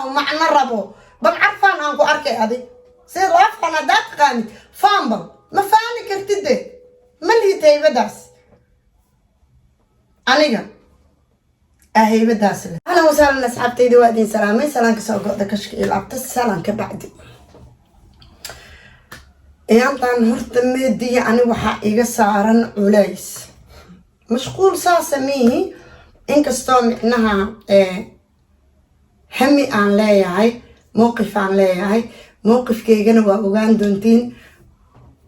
ومعنى ربو بالعرفان أنكو أركي هذه سير لافنا دات قاني فامبل ما فاني كرتدي ملهي تيبداس أنيقا أهي بداس له أهلا وسهلا أصحابتي دوادين سلامي سلام كسوق دكشك إلعبت السلام كبعدي إيانتان هرت ميدي يعني وحا إيغا سارن علايس مشغول ساسميه إنكستو معناها همي aan leeyahay موقف aan leeyahay موقفkeygana waa ogaan doontiin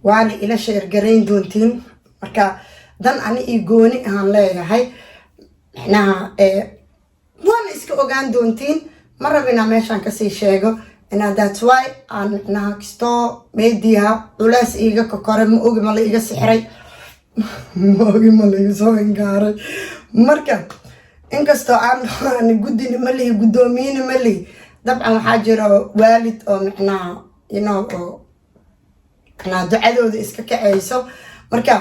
waana ila sheer gareyn doontiin marka dan ani ii gooni aan leeyahay macnaha waan iska ogaan doontiin ma rabina meeshan ka sii sheego that's why aan macnaha kisto media culays iiga ka kore ma ogi ma la iga sixray ma ogi ma la iga soo ingaaray marka inkastoo aan gudina ma lihi gudoomiyina ma lihi dabcan waxaa jiro waalid oo macnaha oo macnaha ducadooda iska kacayso marka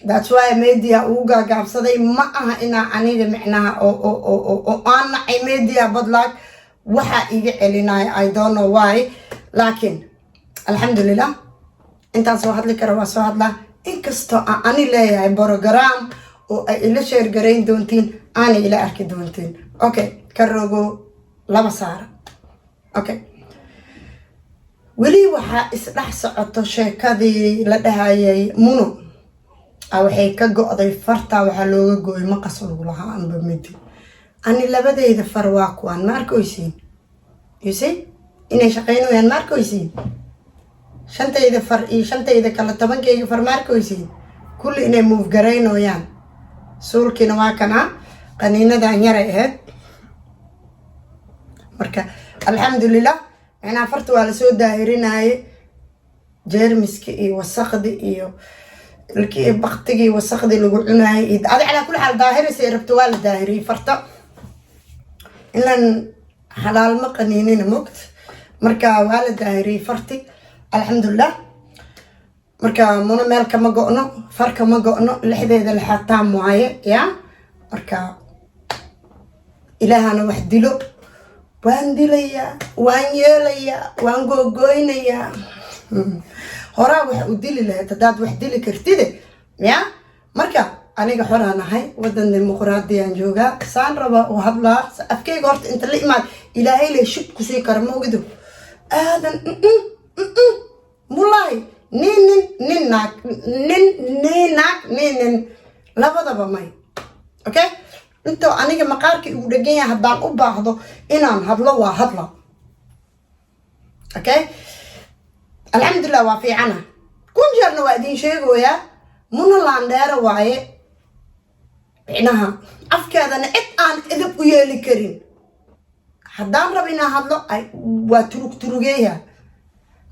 that's why media uu gaagaabsaday ma aha inaa aniga macnaha oo aan nacay media badlaag waxa iga celinaya I don't know why laakiin alxamdulillah intaan soo hadli karo waa soo hadlaa inkastoo aan ani leeyahay program oo ay ila sheer gareyn doontiin أنا إلى أركي دونتين أوكي كروجو لما صار أوكي ولي وحا إصلاح سعطو شيكادي لدهاي منو أو حيكا قوضي فرطا وحلوغو قوي مقصو لها أن بميدي أني لبدا إذا فرواكو أن ماركو يسين يسي إني شقينو يان ماركو يسين شانتا إذا فرقي شانتا إذا كلا طبنكي يفر ماركو يسين كل إني موف قرينو يان سولكي نواكنا qaniinadan yar ahayd marka alxamdulillah ana fartu waa la soo daahirinay jeermiski iyo wasaqdi iyo ilkii baqtigi wasaqdi lagu cunay adi ala kulli hal daahirisay rabto waa la daahiri farta ilan halal ma qaniinina mogt marka waa la daahiri farti alxamdulillah marka mona meel kama go'no farka ma go'no lixdeeda la xataa mooye ya marka إلهنا وحدلو وان دليا وان يليا وان غوغوينيا هورا وحدلي له تداد وحدلي كرتيده يا marka aniga xoranahay wadan dimuqraadi aan jooga saan raba oo hadla afkeyga horta inta la imaad ilaahay la shib ku sii karmo gido aadan mulay nin labadaba may okay انتو انيga maqaarkii ugu dhagan yahay hadaan u baahdo inaan hadlo waa hadla okay alxamdulillah waa fiicana kun jeerna waa idin sheegoyaa muna laandheera waaye inaha afkeedana cid aan idib u yeeli karin hadaan rabo inaan hadlo waa turugeeya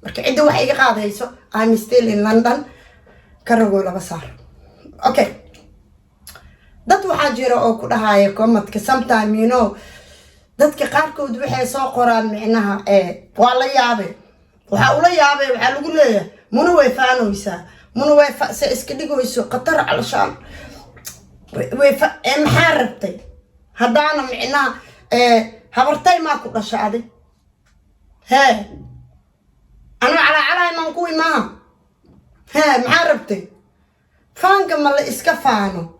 marka cidda wax iga qaadayso I'm still in London karago laba saar okay dad waxaa jira oo ku dhahaaya komadka sometime dadka qaarkood waxay soo qoraan micnaha waa la yaabay waxa ula yaabay waxa lagu leeyahay muna way faanoysaa muna way se iska dhigayso qatar calashaan way maxaa rabtay haddaana micnaha habartay maa ku dhashaaday hee ana calaa imaan ku imaa maxaa rabtay faanka ma la iska faano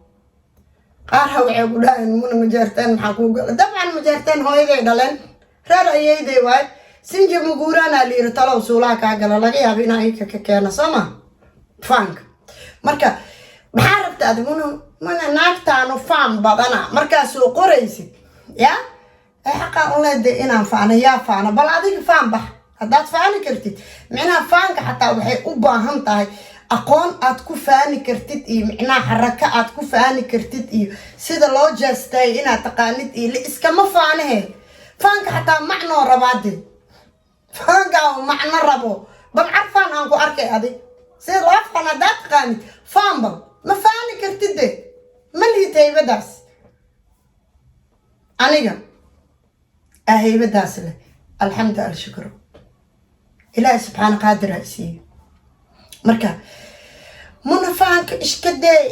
qaarha waxay ku dhaayeen muna majaartaan maxaa ku gala dabcan majaartaan hooyaday dhaleen reer ayayday waay sinja muguuraana liir talow suulaha ka gala laga yaabo in ay ka keeno sama faanka marka maxaa rabtaa aad muna naagtaanu faan badana markaas soo qoraysid ya xaqa u leedahay inaan faano yaa faano bal adiga faan bax hadaad faani kartid micnaha faanka xataa waxay u baahan tahay aqoon aad ku faani kartid iyo micnaha xaraka aad ku faani kartid iyo sida loo jeestay inaad taqaanid iyo iskama faanahe faanka xataa macno rabaade faanka macno rabo bal carfaan aan ku arkay adi sida laafana daad taqaanid faanbal ma faani kartid ma liitay badaas aniga ahaybadaas leh alxamdulillah shukru ilaahay subxaanahu qaadir aysiiyo marka muna faanka iska day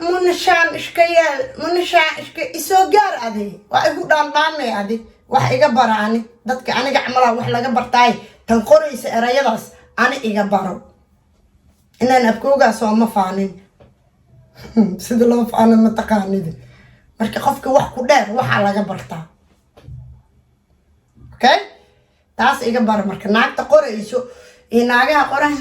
muna shaan iska yeel muna shaan iska isoo gaar adi waa igu dhaandhaanay adi wax iga baraani dadka aniga camalaha wax laga bartaay tan qoraysa erayadaas ani iga baro inaan abkoogaa soo ma faanin sida loo faano ma taqaanida marka qofka wax ku dheer waxaa laga bartaa okay taas iga bara marka naagta qorayso iyo naagaha qoran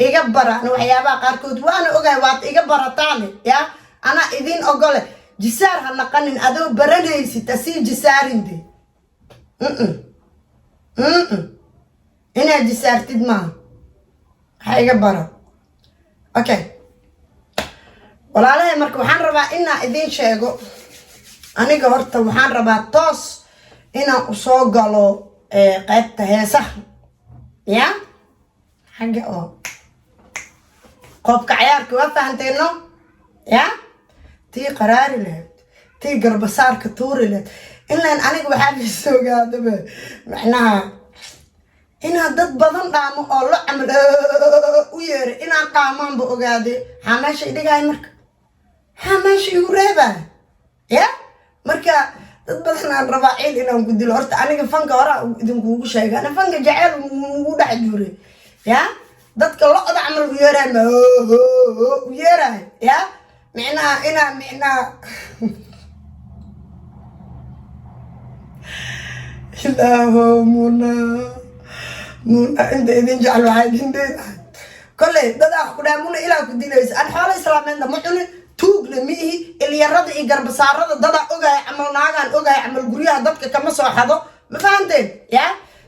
iga baraan waxyaabaha qaarkood waana ogahay waad iga barataane yaa ana idin ogole jisaar ha naqanin adoo baranaysid asii jisaarinde inaad jisaartid maaha ha iga baro okay walaalahay marka waxaan rabaa inaan idin sheego aniga horta waxaan rabaa toos inaan usoo galo qaybta heesaha ya xagga oo qoobka cayaarka waa fahanteeno ya tii qaraari lahayd tii garbasaarka tuuri lahayd ilaan aniga waxaa liisoo gaadaba macnaha inaan dad badan dhaamo oo la camal u yeeray inaan qaamaanba ogaade maxaa meesha idhigaay marka maxaa meesha igu reebaa ya marka dad badan aan rabaa ciil inaan ku dilo horta aniga fanka horaa idinkuugu sheega ana fanka jaceyl ugu dhex juuray ya dadka lo-da camal u yeeraay ma u yeeraay ya micnaha inaa micnaha ilaaho muna inta idin jecel waxaa idin dheedahay kolley dadaa ku dhaha muna ilaa ku dilaysa aan xoolo islaameedna ma cunin tuugna miihi ilyarada iyo garbasaarada dadaa ogahay camal naagaan ogahay camal guryaha dadka kama soo xado ma fahanteen ya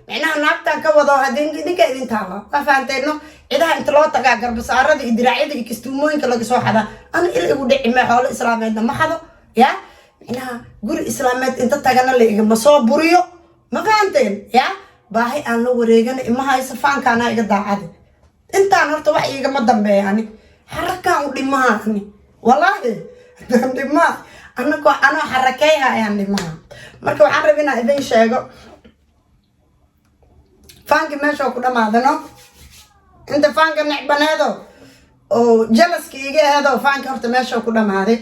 micnaha naagtaan ka wado idinka idin taala ma fahanteeno cidaha inta loo tagaa garbasaarada iyo diraacyada iyo kastuumooyinka laga soo xadaa ana il igu dhici mee xoolo islaameedna ma xado ya micnaha guri islaameed inta tagana la igama soo buriyo ma fahanteen ya baahi aan la wareegana ima hayso faankaana iga daacada intaan horta wax igama dambeeya ani xarakaan u dhimaha ani wallaahi dhimaa anagoo anoo xarakeyha ayaan dhimaha marka waxaan rabaa inaan idin sheego faanki meesha ku dhamaadano inta faanka necbaneedo oo jalaska iga eedo faanka horta meesha ku dhamaaday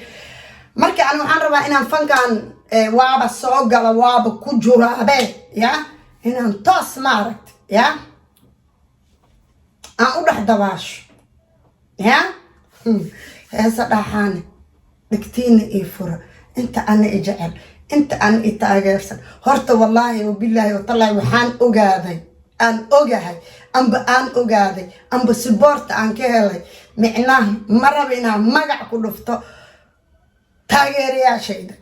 marka ani waxaan rabaa inaan fankan waaba soo gala waaba ku juraabe ya inaan toos maaragt ya aan u dhex dabaasho ya heesa dhaxaane dhigtiina ii fura inta ana i jecel inta ana i taageersan horta wallaahi wabilaahi watallaahi waxaan ogaaday aan ogahay aan ogaaday amba siboorta aan ka helay micnaha ma raba inaan magac ku dhufto taageerayaashayda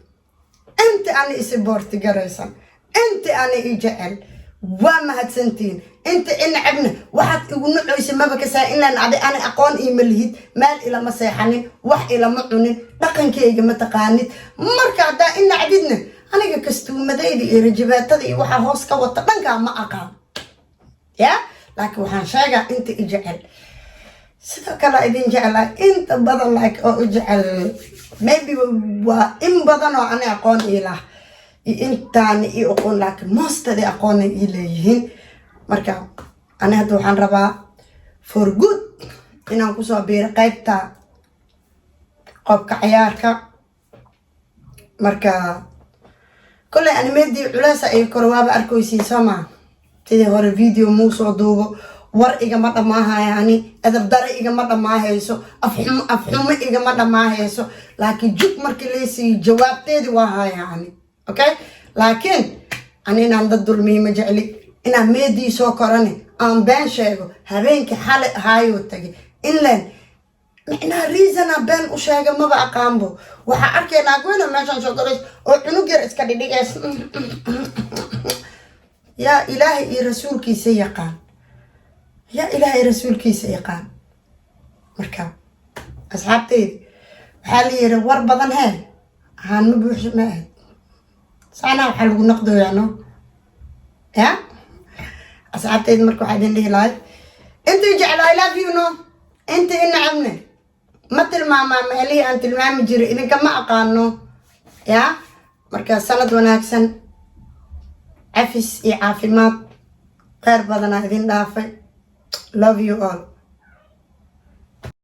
inta ana i siboorti garaysan inta ana i jecel waa mahadsantiin inta inacabna waxaad igu nucaysa maba kasaa inaan aday ana aqoon iima lihid maal ilama seexanin wax ilama cunin dhaqankayga ma taqaanid marka haddaa inacdidna aniga kastuumadayda iyo rajabaatada iyo waxaa hoos ka wata dhankaa ma aqaan ya laakiin waxaan sheegaa inta i jecel sidoo kale idin jeclaa inta badan like oo i jecel maybe waa in badan oo ana aqoon iilah intaan i aqoon laakiin mostadi aqoon ay leeyihiin marka ani hadda waxaan rabaa for good inaan kusoo biiro qaybta qobka ciyaarka marka kolley animeedii culeesa ay kor waaba arkaysiin soo maa sidii hore video muu soo duubo war igama dhamaahayo ani edab dare igama dhamaahayso afxumo igama dhamaahayso laakiin jug markii laysiiyo jawaabteedii waa haya ani okay laakiin ani inaan dad dulmiyi ma jecli inaan meedii soo korani aan been sheego habeenkii xalay ahaayoo tagay inland micnaha reasona been u sheega maba aqaanbo waxaa arkaynaa goyna meeshaan soo galays oo cunug yar iska dhidhigays yaa ilaahay iyo rasuulkiisa yaqaan yaa ilaahay rasuulkiisa yaqaan marka asxaabteydi waxaa la yiri war badan hee ahaan ma buuxso ma ahayd saanaa waxaa lagu noqdoyaa no ya asxaabteydi marka waxaa idin dhihi lahay intii jeclaa I love you no intii inacabne ma tilmaamaa meelihii aan tilmaami jiray idinkama aqaano ya marka sanad wanaagsan عفس عافيمات غير بدنا هذين دافع love you all